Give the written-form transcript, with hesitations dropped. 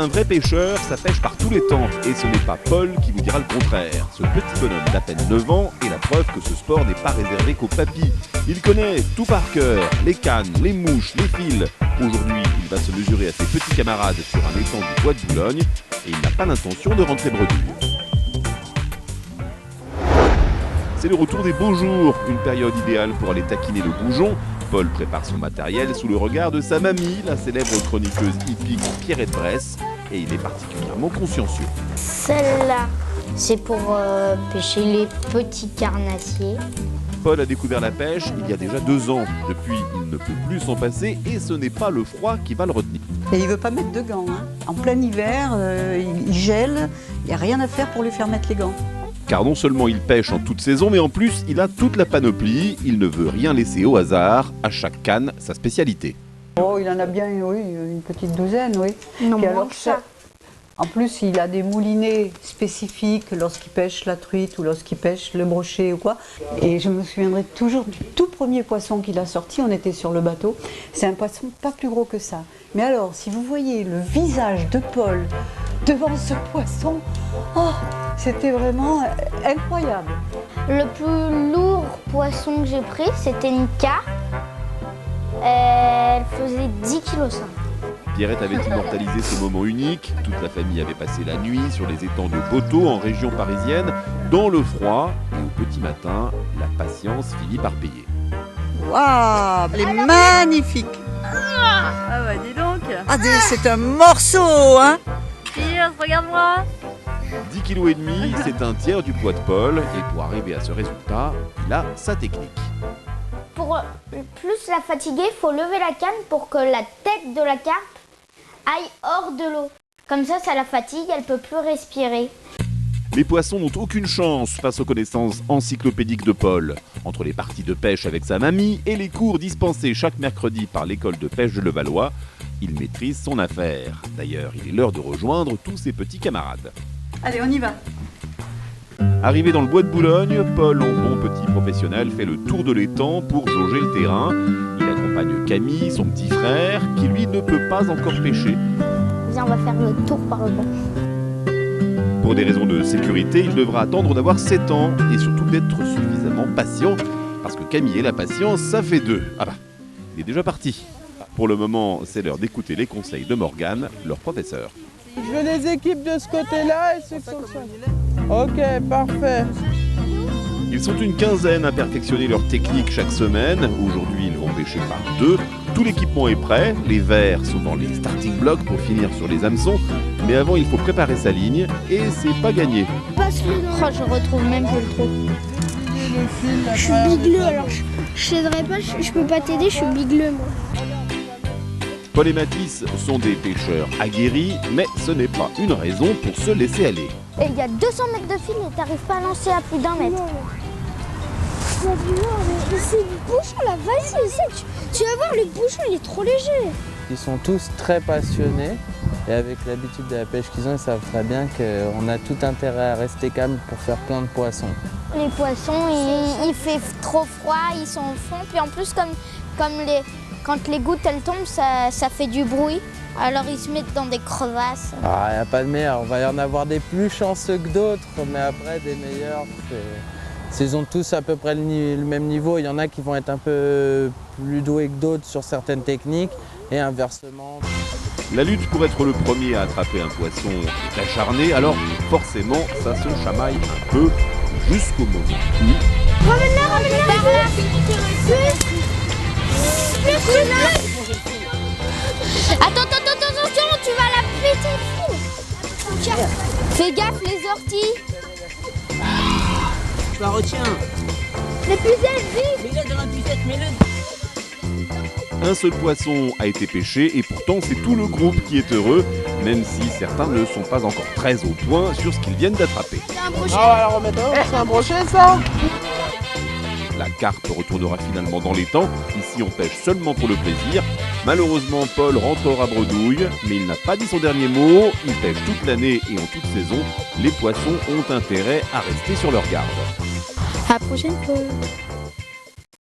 Un vrai pêcheur, ça pêche par tous les temps. Et ce n'est pas Paul qui vous dira le contraire. Ce petit bonhomme d'à peine 9 ans est la preuve que ce sport n'est pas réservé qu'aux papis. Il connaît tout par cœur, les cannes, les mouches, les fils. Aujourd'hui, il va se mesurer à ses petits camarades sur un étang du bois de Boulogne. Et il n'a pas l'intention de rentrer bredouille. C'est le retour des beaux jours, une période idéale pour aller taquiner le goujon. Paul prépare son matériel sous le regard de sa mamie, la célèbre chroniqueuse hippique Pierrette Bresse, et il est particulièrement consciencieux. Celle-là, c'est pour pêcher les petits carnassiers. Paul a découvert la pêche il y a déjà 2 ans. Depuis, il ne peut plus s'en passer et ce n'est pas le froid qui va le retenir. Et il ne veut pas mettre de gants. En plein hiver, il gèle, il n'y a rien à faire pour lui faire mettre les gants. Car non seulement il pêche en toute saison, mais en plus il a toute la panoplie. Il ne veut rien laisser au hasard. À chaque canne, sa spécialité. Oh, il en a bien, oui, une petite douzaine, oui. Non, Puis moins alors, que ça. En plus, il a des moulinets spécifiques lorsqu'il pêche la truite ou lorsqu'il pêche le brochet ou quoi. Et je me souviendrai toujours du tout premier poisson qu'il a sorti. On était sur le bateau. C'est un poisson pas plus gros que ça. Mais alors, si vous voyez le visage de Paul devant ce poisson, oh, c'était vraiment incroyable. Le plus lourd poisson que j'ai pris, c'était une carpe. Elle faisait 10,5 kg. Pierrette avait immortalisé ce moment unique. Toute la famille avait passé la nuit sur les étangs de Boto, en région parisienne, dans le froid. Et au petit matin, la patience finit par payer. Waouh, elle est magnifique. Ah bah dis donc. Ah, c'est un morceau, hein. Cheers, regarde-moi. 10,5 kg, c'est un tiers du poids de Paul. Et pour arriver à ce résultat, il a sa technique. Pour plus la fatiguer, il faut lever la canne pour que la tête de la carpe aille hors de l'eau. Comme ça la fatigue, elle peut plus respirer. Les poissons n'ont aucune chance face aux connaissances encyclopédiques de Paul. Entre les parties de pêche avec sa mamie et les cours dispensés chaque mercredi par l'école de pêche de Levallois, il maîtrise son affaire. D'ailleurs, il est l'heure de rejoindre tous ses petits camarades. Allez, on y va. Arrivé dans le bois de Boulogne, Paul, en bon petit professionnel, fait le tour de l'étang pour jauger le terrain. Il accompagne Camille, son petit frère, qui lui ne peut pas encore pêcher. Viens, on va faire le tour par le banc. Pour des raisons de sécurité, il devra attendre d'avoir 7 ans et surtout d'être suffisamment patient, parce que Camille et la patience, ça fait 2. Ah bah, il est déjà parti. Pour le moment, c'est l'heure d'écouter les conseils de Morgane, leur professeur. Je veux les équipes de ce côté-là et ceux qui sont sur... Ok, parfait. Ils sont une quinzaine à perfectionner leur technique chaque semaine. Aujourd'hui, ils vont pêcher par 2. Tout l'équipement est prêt. Les vers sont dans les starting blocks pour finir sur les hameçons. Mais avant, il faut préparer sa ligne et c'est pas gagné. Passe-le. Oh, je retrouve même plus le trou. Je suis bigleux, alors je t'aiderai pas, je peux pas t'aider, je suis bigleux moi. Paul et Mathis sont des pêcheurs aguerris, mais ce n'est pas une raison pour se laisser aller. Et il y a 200 mètres de fil et t'arrives pas à lancer à plus d'1 mètre. Mais c'est le bouchon là, vas-y, essaie, tu vas voir, le bouchon il est trop léger. Ils sont tous très passionnés et avec l'habitude de la pêche qu'ils ont, ils savent très bien qu'on a tout intérêt à rester calme pour faire plein de poissons. Les poissons, il fait trop froid, ils sont au fond. Puis en plus, quand les gouttes elles tombent, ça fait du bruit. Alors ils se mettent dans des crevasses. Ah, il n'y a pas de meilleur. Il va y en avoir des plus chanceux que d'autres, mais après des meilleurs, ils ont tous à peu près le même niveau. Il y en a qui vont être un peu plus doués que d'autres sur certaines techniques et inversement. La lutte pour être le premier à attraper un poisson est acharnée, alors forcément ça se chamaille un peu jusqu'au moment où... Attention, tu vas la péter. Tiens, fais gaffe les orties. Je la retiens. L'épuisette, vite. Mets-le dans la pucette, mets-le. Un seul poisson a été pêché et pourtant c'est tout le groupe qui est heureux, même si certains ne sont pas encore très au point sur ce qu'ils viennent d'attraper. C'est un brochet. Ah, on va la remettre. C'est un brochet ça. La carpe retournera finalement dans l'étang. Ici, on pêche seulement pour le plaisir. Malheureusement, Paul rentrera bredouille, mais il n'a pas dit son dernier mot. Il pêche toute l'année et en toute saison. Les poissons ont intérêt à rester sur leur garde. À la prochaine fois.